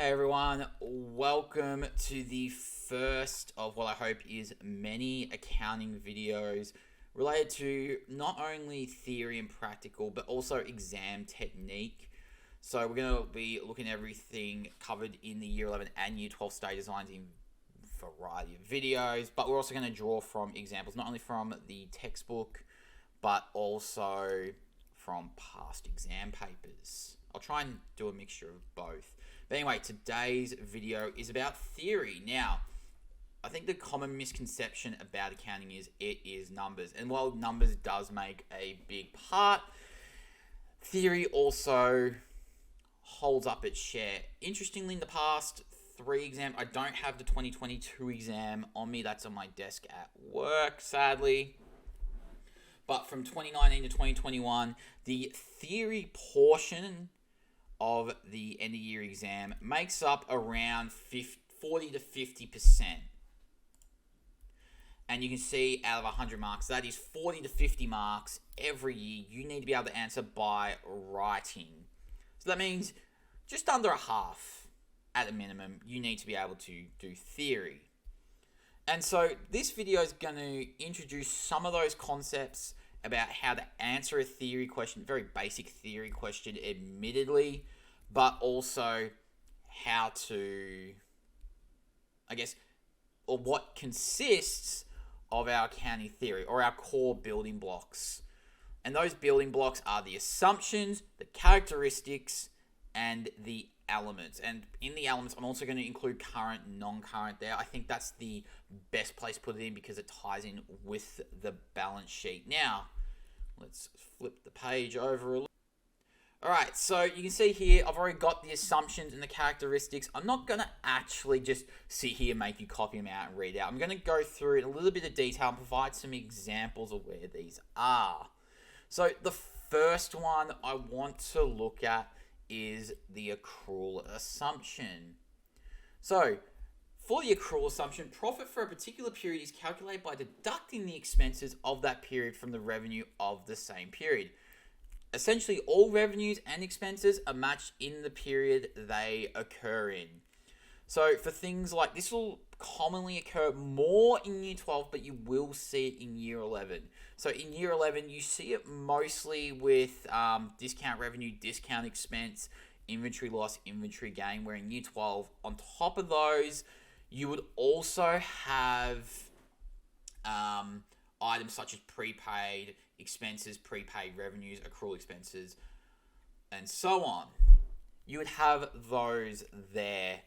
Hey everyone, welcome to the first of what I hope is many accounting videos related to not only theory and practical but also exam technique. So we're going to be looking at everything covered in the Year 11 and Year 12 state designs in a variety of videos, but we're also going to draw from examples not only from the textbook but also from past exam papers. I'll try and do a mixture of both. But anyway, today's video is about theory. Now, I think the common misconception about accounting is it is numbers. And while numbers does make a big part, theory also holds up its share. Interestingly, in the past 3 exams, I don't have the 2022 exam on me. That's on my desk at work, sadly. But from 2019 to 2021, the theory portion of the end of year exam makes up around 40 to 50%. And you can see out of 100 marks, that is 40 to 50 marks every year you need to be able to answer by writing. So that means just under a half at a minimum, you need to be able to do theory. And so this video is going to introduce some of those concepts about how to answer a theory question, very basic theory question, admittedly, but also how to, or what consists of our accounting theory, or our core building blocks. And those building blocks are the assumptions, the characteristics, and the elements. And in the elements, I'm also going to include current, non-current there. I think that's the best place to put it in because it ties in with the balance sheet. Now, let's flip the page over a little. Alright, so you can see here, I've already got the assumptions and the characteristics. I'm not going to actually just sit here and make you copy them out and read out. I'm going to go through it in a little bit of detail and provide some examples of where these are. So the first one I want to look at is the accrual assumption. So, for the accrual assumption, profit for a particular period is calculated by deducting the expenses of that period from the revenue of the same period. Essentially, all revenues and expenses are matched in the period they occur in. So, for things like this will commonly occur more in Year 12, but you will see it in Year 11. So, in Year 11, you see it mostly with discount revenue, discount expense, inventory loss, inventory gain, where in Year 12, on top of those, you would also have items such as prepaid expenses, prepaid revenues, accrual expenses, and so on. You would have those there.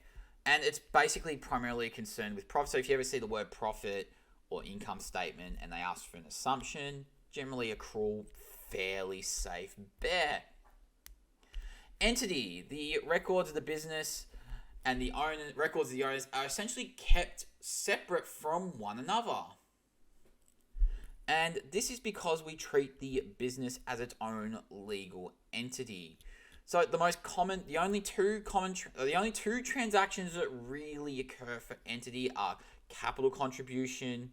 And it's basically primarily concerned with profit. So if you ever see the word profit or income statement and they ask for an assumption, generally accrual, fairly safe bet. Entity, the records of the business and the records of the owners are essentially kept separate from one another. And this is because we treat the business as its own legal entity. So the only two transactions that really occur for entity are capital contribution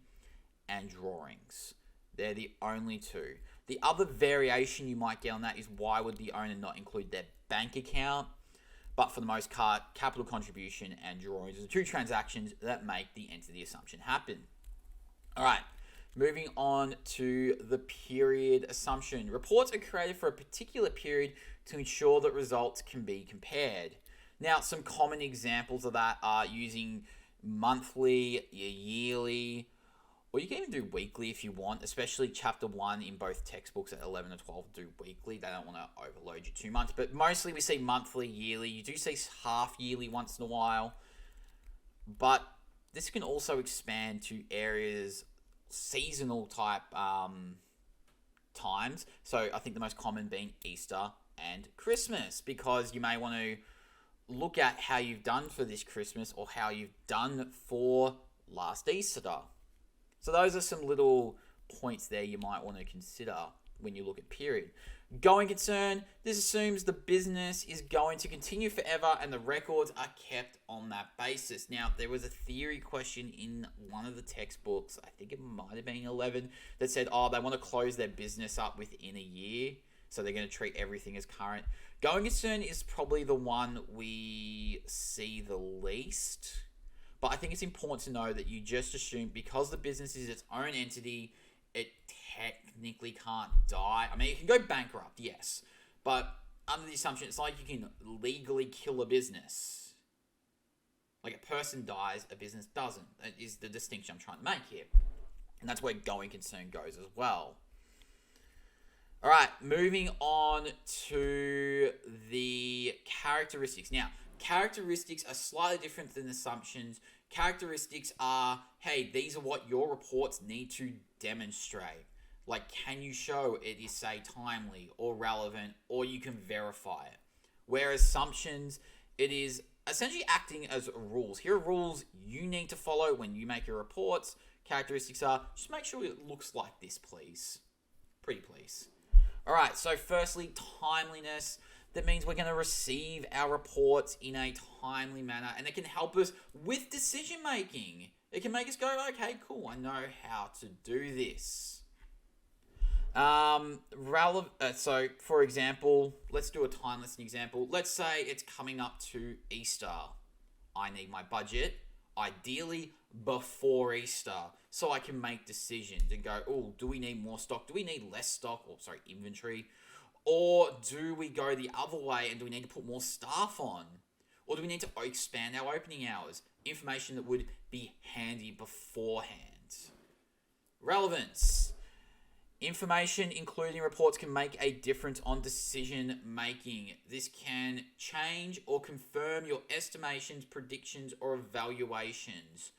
and drawings. They're the only two. The other variation you might get on that is why would the owner not include their bank account? But for the most part, capital contribution and drawings are the two transactions that make the entity assumption happen. All right. Moving on to the period assumption. Reports are created for a particular period to ensure that results can be compared. Now, some common examples of that are using monthly, yearly, or you can even do weekly if you want, especially chapter 1 in both textbooks at 11 and 12 do weekly. They don't want to overload you too much, but mostly we see monthly, yearly. You do see half yearly once in a while, but this can also expand to areas seasonal type times. So I think the most common being Easter and Christmas, because you may want to look at how you've done for this Christmas or how you've done for last Easter. So those are some little points there you might want to consider when you look at period. Going concern, this assumes the business is going to continue forever and the records are kept on that basis. Now, there was a theory question in one of the textbooks, I think it might have been 11, that said, they want to close their business up within a year, so they're going to treat everything as current. Going concern is probably the one we see the least. But I think it's important to know that you just assume because the business is its own entity, it technically can't die. I mean, it can go bankrupt, yes. But under the assumption, it's like you can legally kill a business. Like a person dies, a business doesn't. That is the distinction I'm trying to make here. And that's where going concern goes as well. All right, moving on to the characteristics. Now, characteristics are slightly different than assumptions. Characteristics are, hey, these are what your reports need to demonstrate. Like, can you show it is, say, timely or relevant, or you can verify it? Whereas assumptions, it is essentially acting as rules. Here are rules you need to follow when you make your reports. Characteristics are, just make sure it looks like this, please. Pretty please. All right, so firstly, timeliness. That means we're going to receive our reports in a timely manner, and it can help us with decision making. It can make us go, okay, cool, I know how to do this. So, for example, let's do a timeless example. Let's say it's coming up to Easter. I need my budget, ideally before Easter, so I can make decisions and go, oh, do we need more stock? Do we need less stock? Inventory. Or do we go the other way and do we need to put more staff on? Or do we need to expand our opening hours? Information that would be handy beforehand. Relevance. Information, including reports, can make a difference on decision making. This can change or confirm your estimations, predictions, or evaluations.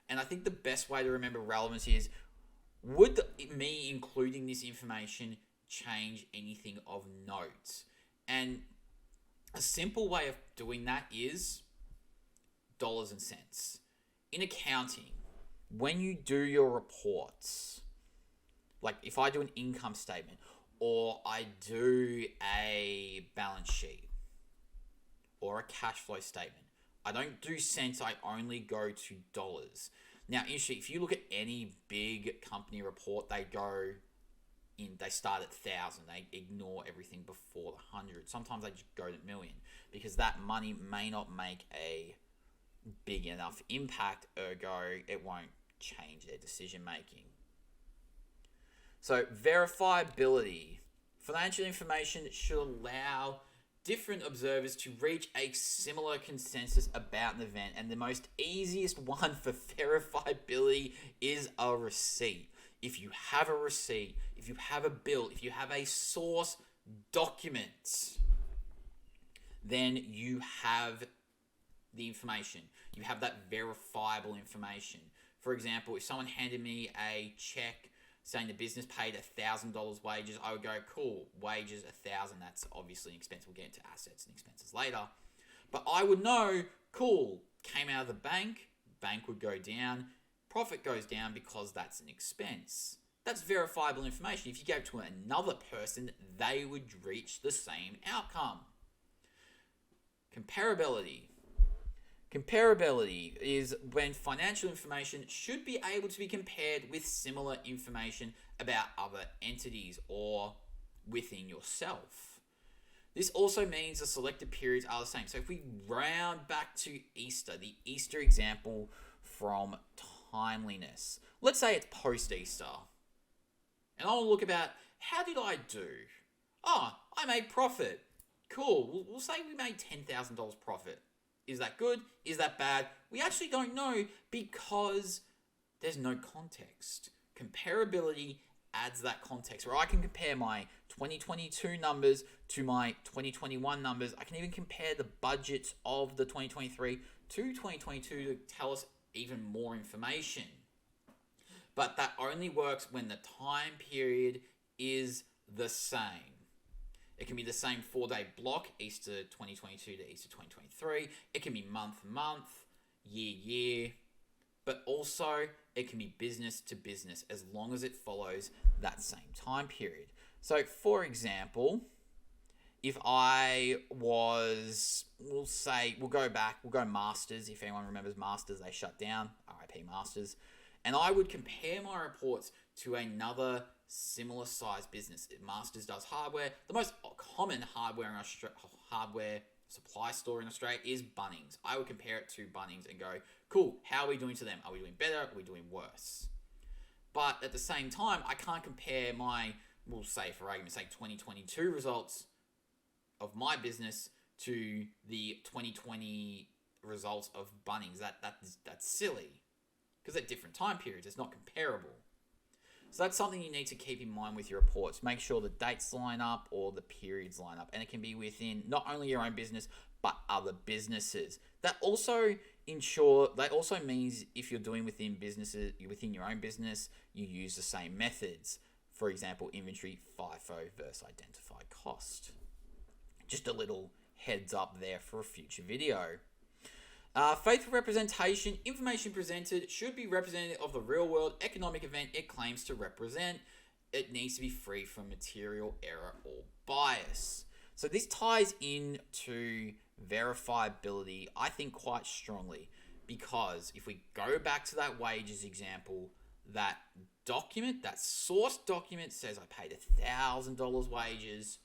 And I think the best way to remember relevance is, would me including this information change anything of note? And a simple way of doing that is dollars and cents. In accounting, when you do your reports, like if I do an income statement or I do a balance sheet or a cash flow statement, I don't do cents, I only go to dollars. Now, interesting, if you look at any big company report, they start at 1,000. They ignore everything before the 100. Sometimes they just go to million because that money may not make a big enough impact, ergo it won't change their decision making. So verifiability. Financial information should allow different observers to reach a similar consensus about an event, and the most easiest one for verifiability is a receipt. If you have a receipt, if you have a bill, if you have a source document, then you have the information. You have that verifiable information. For example, if someone handed me a check saying the business paid $1,000 wages, I would go, cool, wages $1,000. That's obviously an expense. We'll get into assets and expenses later. But I would know, cool, came out of the bank would go down, profit goes down because that's an expense. That's verifiable information. If you gave it to another person, they would reach the same outcome. Comparability. Comparability is when financial information should be able to be compared with similar information about other entities or within yourself. This also means the selected periods are the same. So if we round back to Easter, the Easter example from timeliness. Let's say it's post-Easter. And I'll look about, how did I do? Oh, I made profit. Cool. We'll say we made $10,000 profit. Is that good? Is that bad? We actually don't know because there's no context. Comparability adds that context where I can compare my 2022 numbers to my 2021 numbers. I can even compare the budgets of the 2023 to 2022 to tell us even more information. But that only works when the time period is the same. It can be the same 4-day block, Easter 2022 to Easter 2023. It can be month, year. But also, it can be business to business as long as it follows that same time period. So, for example, if I was, we'll go Masters. If anyone remembers Masters, they shut down. RIP Masters. And I would compare my reports to another similar size business. Masters does hardware. The most common hardware supply store in Australia is Bunnings. I would compare it to Bunnings and go, cool, how are we doing to them? Are we doing better? Are we doing worse? But at the same time, I can't compare we'll say for argument's sake, 2022 results of my business to the 2020 results of Bunnings. That's silly, because they're different time periods. It's not comparable. So that's something you need to keep in mind with your reports. Make sure the dates line up or the periods line up. And it can be within not only your own business, but other businesses. That also means if you're doing within your own business, you use the same methods. For example, inventory, FIFO versus identified cost. Just a little heads up there for a future video. Faithful representation. Information presented should be representative of the real-world economic event it claims to represent. It needs to be free from material error or bias. So this ties into verifiability, I think, quite strongly, because if we go back to that wages example, that source document says I paid $1,000 wages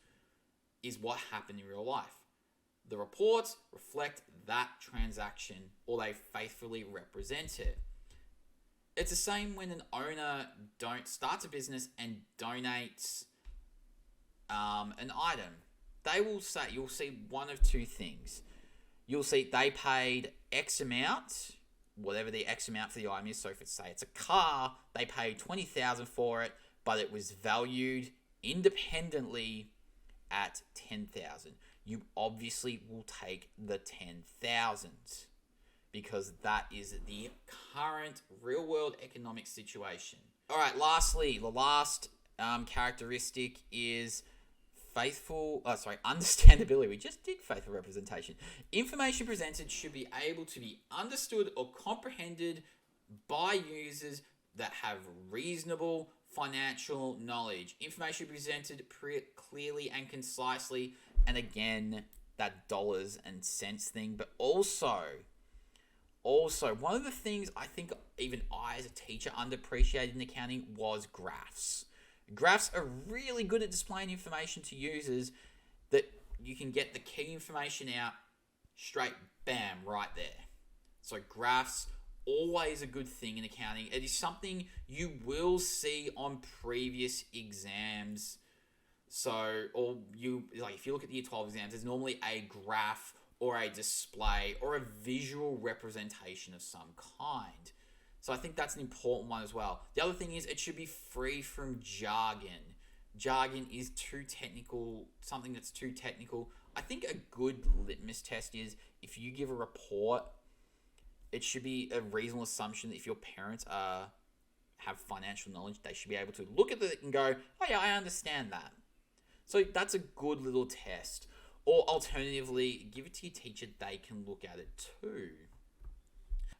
is what happened in real life. The reports reflect that transaction, or they faithfully represent it. It's the same when an owner starts a business and donates an item. You'll see one of two things. You'll see they paid X amount, whatever the X amount for the item is. So if it's a car, they paid $20,000 for it, but it was valued independently at $10,000. You obviously will take the $10,000 because that is the current real-world economic situation. All right, lastly, the last characteristic is understandability. We just did faithful representation. Information presented should be able to be understood or comprehended by users that have reasonable financial knowledge. Information presented clearly and concisely, and again, that dollars and cents thing. But also, one of the things I think even I as a teacher underappreciated in accounting was graphs. Graphs are really good at displaying information to users that you can get the key information out straight, bam, right there. So graphs, always a good thing in accounting. It is something you will see on previous exams. So, if you look at the Year 12 exams, there's normally a graph or a display or a visual representation of some kind. So I think that's an important one as well. The other thing is it should be free from jargon. Jargon is too technical, something that's too technical. I think a good litmus test is if you give a report, it should be a reasonable assumption that if your parents have financial knowledge, they should be able to look at it and go, oh yeah, I understand that. So that's a good little test. Or alternatively, give it to your teacher, they can look at it too.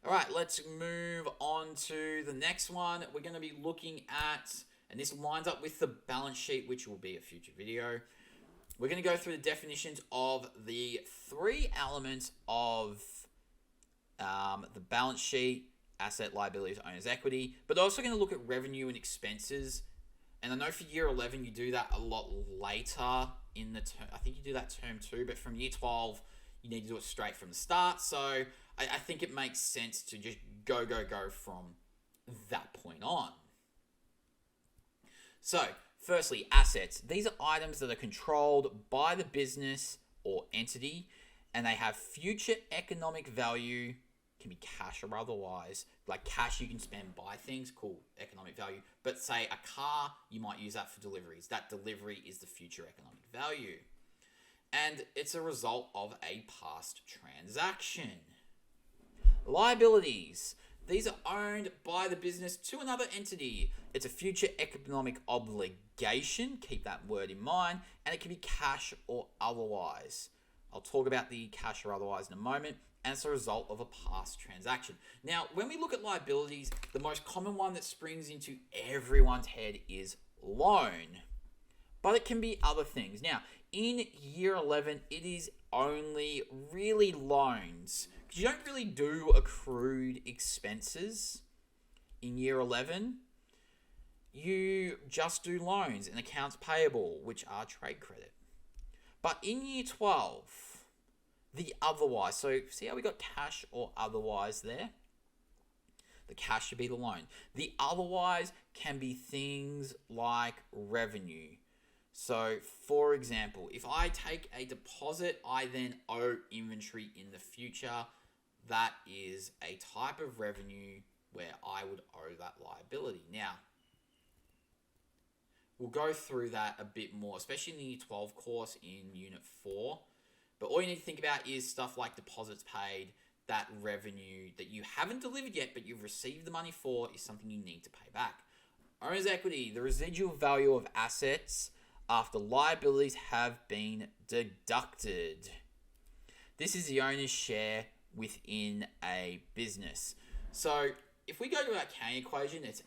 All right, let's move on to the next one. We're going to be looking at, and this lines up with the balance sheet, which will be a future video. We're going to go through the definitions of the three elements of the balance sheet: asset, liabilities, owner's equity. But also going to look at revenue and expenses. And I know for year 11, you do that a lot later in the term. I think you do that term too, but from year 12, you need to do it straight from the start. So I think it makes sense to just go from that point on. So, firstly, assets. These are items that are controlled by the business or entity, and they have future economic value. Can be cash or otherwise. Like cash you can spend, buy things, cool, economic value. But say a car, you might use that for deliveries. That delivery is the future economic value. And it's a result of a past transaction. Liabilities. These are owned by the business to another entity. It's a future economic obligation. Keep that word in mind. And it can be cash or otherwise. I'll talk about the cash or otherwise in a moment. And it's a result of a past transaction. Now, when we look at liabilities, the most common one that springs into everyone's head is loan. But it can be other things. Now, in year 11, it is only really loans. Because you don't really do accrued expenses in year 11. you just do loans and accounts payable, which are trade credit. But in year 12, the otherwise, so see how we got cash or otherwise there? The cash should be the loan. The otherwise can be things like revenue. So, for example, if I take a deposit, I then owe inventory in the future. That is a type of revenue where I would owe that liability. Now, we'll go through that a bit more, especially in the Year 12 course in Unit 4. But all you need to think about is stuff like deposits paid, that revenue that you haven't delivered yet, but you've received the money for, is something you need to pay back. Owner's equity, the residual value of assets after liabilities have been deducted. This is the owner's share within a business. So if we go to our accounting equation, it's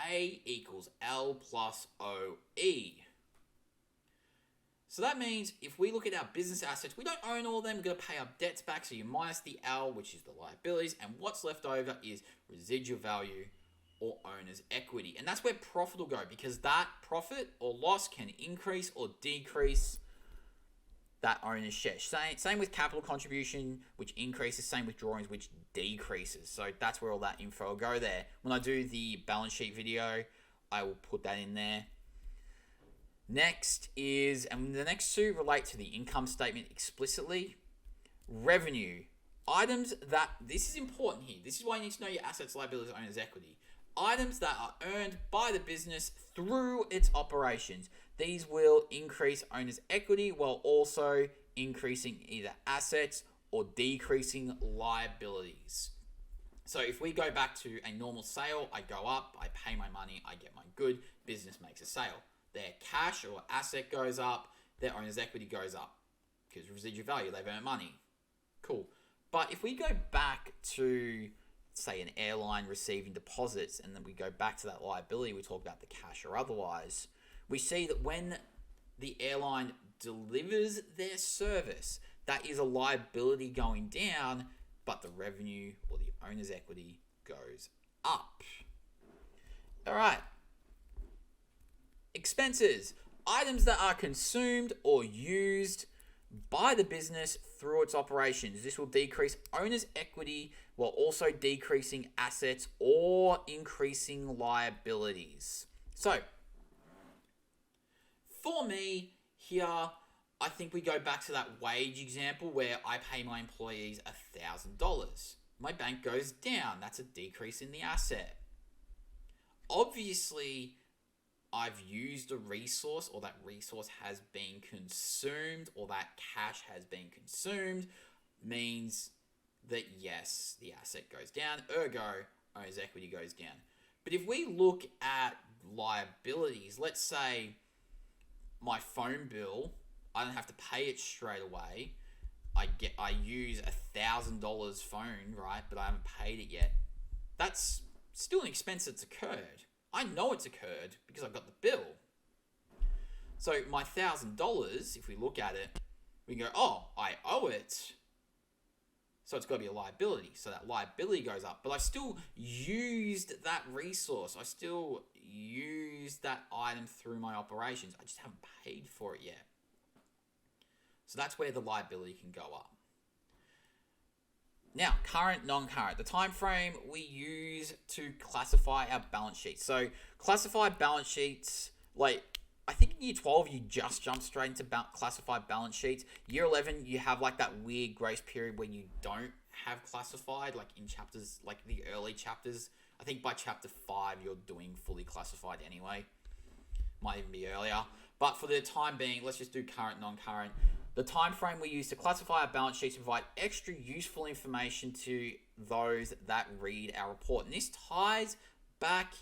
A equals L plus OE. So that means if we look at our business assets, we don't own all of them. We've got to pay our debts back. So you minus the L, which is the liabilities, and what's left over is residual value or owner's equity. And that's where profit will go, because that profit or loss can increase or decrease that owner's share. Same with capital contribution, which increases. Same with drawings, which decreases. So that's where all that info will go there. When I do the balance sheet video, I will put that in there. Next is, and the next two relate to the income statement explicitly. Revenue. Items that, this is important here. This is why you need to know your assets, liabilities, owner's equity. Items that are earned by the business through its operations. These will increase owner's equity while also increasing either assets or decreasing liabilities. So if we go back to a normal sale, I go up, I pay my money, I get my good, business makes a sale. Their cash or asset goes up, their owner's equity goes up because residual value, they've earned money. Cool. But if we go back to, say, an airline receiving deposits, and then we go back to that liability, we talk about the cash or otherwise, we see that when the airline delivers their service, that is a liability going down, but the revenue or the owner's equity goes up. All right. Expenses. Items that are consumed or used by the business through its operations. This will decrease owner's equity while also decreasing assets or increasing liabilities. So, for me, here, I think we go back to that wage example where I pay my employees $1,000. My bank goes down. That's a decrease in the asset. Obviously, I've used a resource, or that resource has been consumed, or that cash has been consumed, means that yes, the asset goes down, ergo, owner's equity goes down. But if we look at liabilities, let's say my phone bill, I don't have to pay it straight away. I use $1,000 phone, right? But I haven't paid it yet. That's still an expense that's occurred. I know it's occurred because I've got the bill. So my $1,000, if we look at it, we can go, oh, I owe it. So it's got to be a liability. So that liability goes up. But I still used that resource. I still used that item through my operations. I just haven't paid for it yet. So that's where the liability can go up. Now, current, non-current. The time frame we use to classify our balance sheets. So, classify balance sheets, like, I think in year 12, you just jump straight into classified balance sheets. Year 11, you have, like, that weird grace period where you don't have classified, like, in chapters, like, the early chapters. I think by chapter 5, you're doing fully classified anyway. Might even be earlier. But for the time being, let's just do current, non-current. The time frame we use to classify our balance sheets to provide extra useful information to those that read our report. And this ties back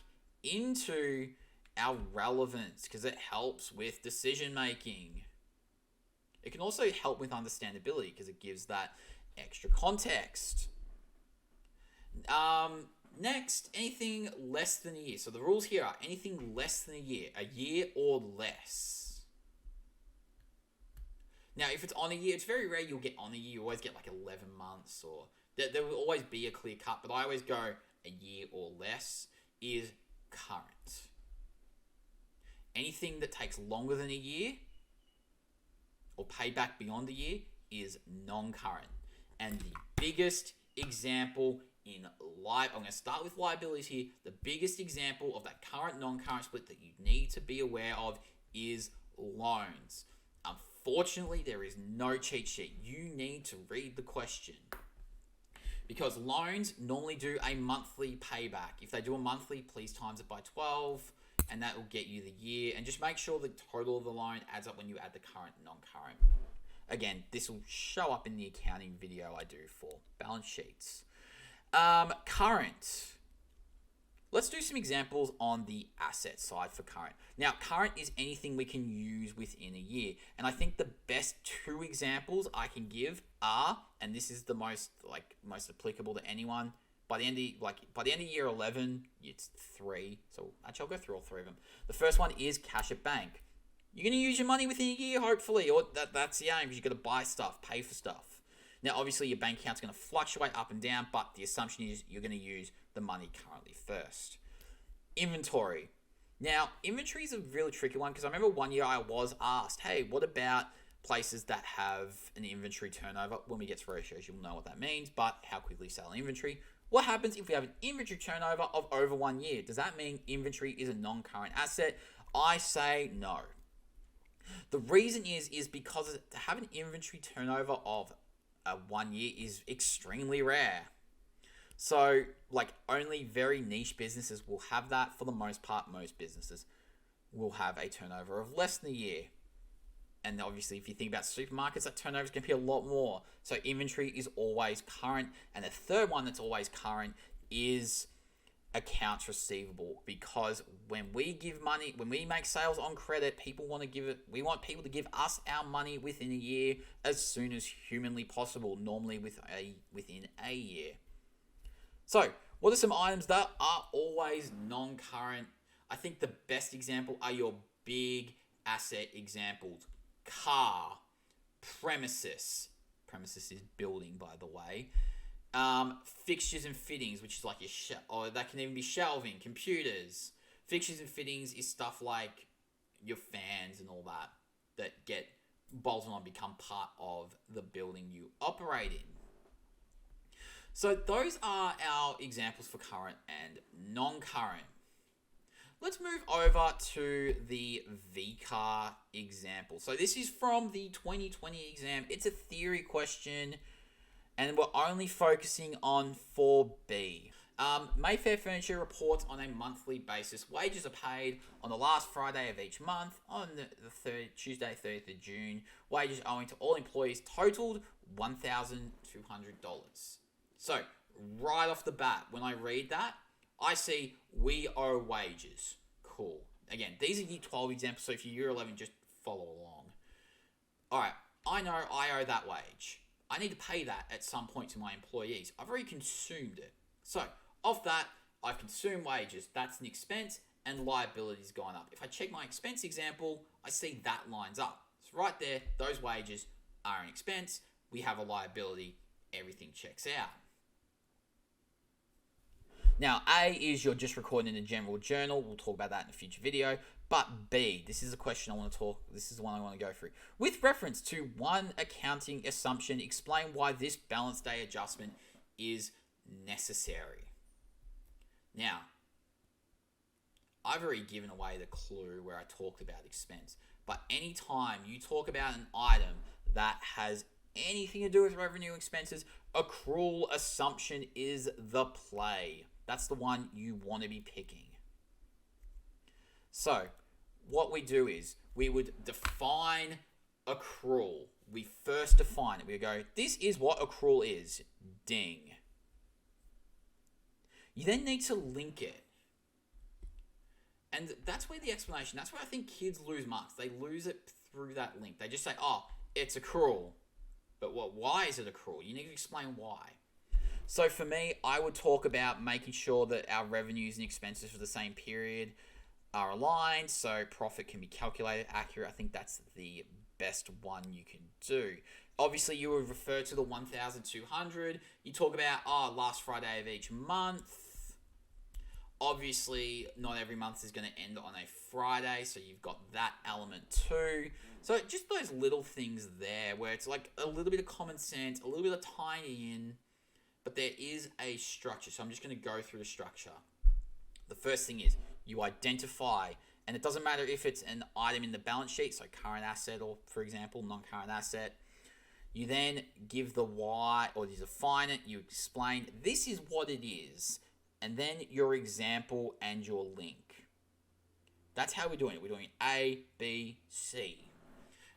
into our relevance because it helps with decision making. It can also help with understandability because it gives that extra context. Next, anything less than a year. So the rules here are anything less than a year or less. Now, if it's on a year, it's very rare you'll get on a year. You always get like 11 months or... There will always be a clear cut, but I always go a year or less is current. anything that takes longer than a year or payback beyond a year is non-current. And the biggest example in I'm going to start with liabilities here. The biggest example of that current non-current split that you need to be aware of is loans. Unfortunately, there is no cheat sheet. You need to read the question. Because loans normally do a monthly payback. If they do a monthly, please times it by 12, and that will get you the year. And just make sure the total of the loan adds up when you add the current and non-current. Again, this will show up in the accounting video I do for balance sheets. Current. Let's do some examples on the asset side for current. Now, current is anything we can use within a year. And I think the best two examples I can give are, and this is the most applicable to anyone, by the end of year 11, it's 3. So actually I'll go through all 3 of them. The first one is cash at bank. You're going to use your money within a year, hopefully, or that's the aim, because you've got to buy stuff, pay for stuff. Now, obviously, your bank account's going to fluctuate up and down, but the assumption is you're going to use the money currently first. Inventory. Now, inventory is a really tricky one, because I remember one year I was asked, hey, what about places that have an inventory turnover? When we get to ratios, you'll know what that means, but how quickly sell inventory? What happens if we have an inventory turnover of over 1 year? Does that mean inventory is a non-current asset? I say no. The reason is because to have an inventory turnover of 1 year is extremely rare. So, only very niche businesses will have that. For the most part, most businesses will have a turnover of less than a year. And obviously, if you think about supermarkets, that turnover is going to be a lot more. So, inventory is always current. And the third one that's always current is accounts receivable, because when we give money, when we make sales on credit, we want people to give us our money within a year as soon as humanly possible, normally within a year. So, what are some items that are always non-current? I think the best example are your big asset examples. Car, premises is building, by the way. Fixtures and fittings, which is like or that can even be shelving, computers. Fixtures and fittings is stuff like your fans and all that get bolted on, become part of the building you operate in. So those are our examples for current and non-current. Let's move over to the VCAR example. So this is from the 2020 exam. It's a theory question, and we're only focusing on 4B. Mayfair Furniture reports on a monthly basis. Wages are paid on the last Friday of each month, on the Tuesday, 30th of June. Wages owing to all employees totaled $1,200. So, right off the bat, when I read that, I see we owe wages. Cool. Again, these are year 12 examples, so if you're year 11, just follow along. Alright, I know I owe that wage. I need to pay that at some point to my employees. I've already consumed it. So, off that, I've consumed wages. That's an expense, and liability's gone up. If I check my expense example, I see that lines up. So right there, those wages are an expense. We have a liability. Everything checks out. Now, A is you're just recording in a general journal. We'll talk about that in a future video. But B, this is a question this is the one I want to go through. With reference to one accounting assumption, explain why this balance day adjustment is necessary. Now, I've already given away the clue where I talked about expense. But anytime you talk about an item that has anything to do with revenue expenses, accrual assumption is the play. That's the one you want to be picking. So, what we do is we would define accrual. We first define it. We go, this is what accrual is. Ding. You then need to link it. And that's where the explanation, that's where I think kids lose marks. They lose it through that link. They just say, oh, it's accrual. But why is it accrual? You need to explain why. So for me, I would talk about making sure that our revenues and expenses for the same period are aligned, so profit can be calculated accurate. I think that's the best one you can do. Obviously, you would refer to the 1,200. You talk about, last Friday of each month. Obviously, not every month is going to end on a Friday, so you've got that element too. So just those little things there where it's like a little bit of common sense, a little bit of tying in, but there is a structure. So I'm just going to go through the structure. The first thing is you identify, and it doesn't matter if it's an item in the balance sheet, so current asset or, for example, non-current asset. You then give the why, or you define it, you explain this is what it is, and then your example and your link. That's how we're doing it. We're doing A, B, C.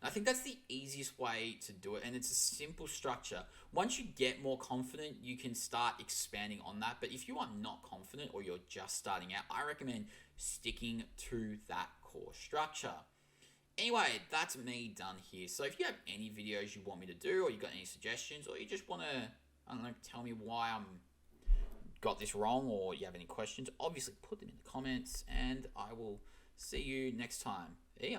And I think that's the easiest way to do it, and it's a simple structure. Once you get more confident, you can start expanding on that. But if you are not confident or you're just starting out, I recommend sticking to that core structure. Anyway, that's me done here. So if you have any videos you want me to do, or you got any suggestions, or you just want to, I don't know, tell me why I'm got this wrong, or you have any questions, obviously put them in the comments, and I will see you next time. Yeah.